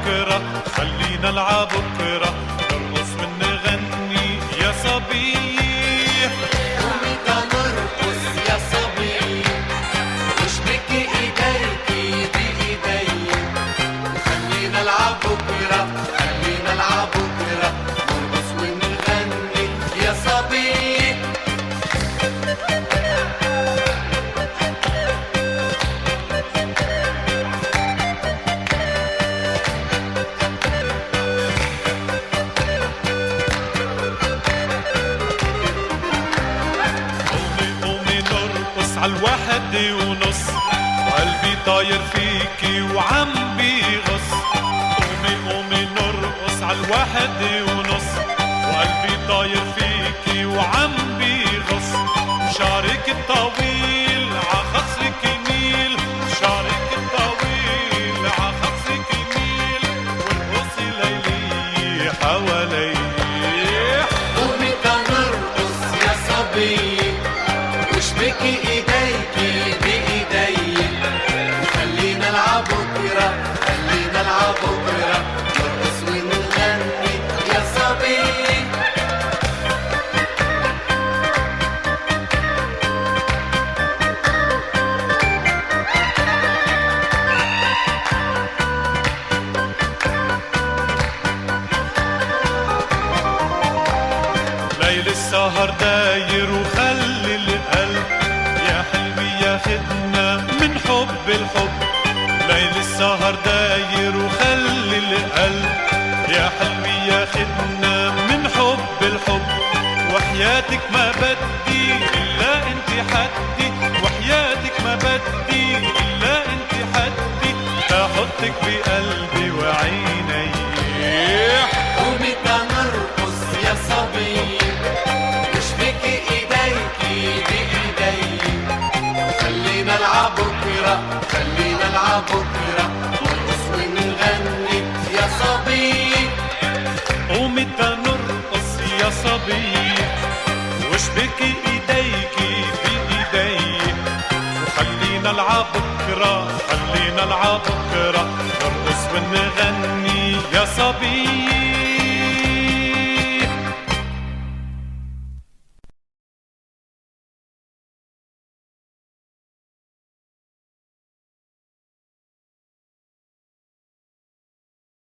بكرة، خلينا نلعب بكرة، نرقص ونغني يا صبي. قومي تنرقص يا صبي، واشبكي ايديكي بايدي، خلينا نلعب بكرة، خلينا نلعب بكرة، نرقص ونغني يا صبي. عالواحد ونص، وقلبي طاير فيكي وعم بيغص. قومي قومي نرقص عالواحد ونص، وقلبي طاير فيكي وعم بيغص. شعرك الطويل عخصرك يميل، شعرك الطويل عخصرك يميل، والقصي ليلي حوالي. قومي تنرقص يا صبي، واشبكي ايديكي بايدي، خلينا نلعب بكرة، خلينا نلعب بكرة، نرقص ونغني يا صبي. ليل السهر داير وخلي القلب يا حلمي ياخدنا من حب الحب. ليل السهر داير وخلي القلب يا حلمي ياخدنا من حب الحب. وحياتك ما بدي إلا انت حدي، وحياتك ما بدي إلا انت حدي، تاخدك بقلبي وعيني. قومي تنرقص يا صبي، واشبكي ايديكي بايدي، خلينا نلعب بكرة، خلينا نلعب بكرة، نرقص ونغني يا صبي. قومي تنرقص يا صبي، واشبكي ايديكي بايدي، وخلينا نلعب بكرة، خلينا نلعب بكرة، نرقص ونغني يا صبي.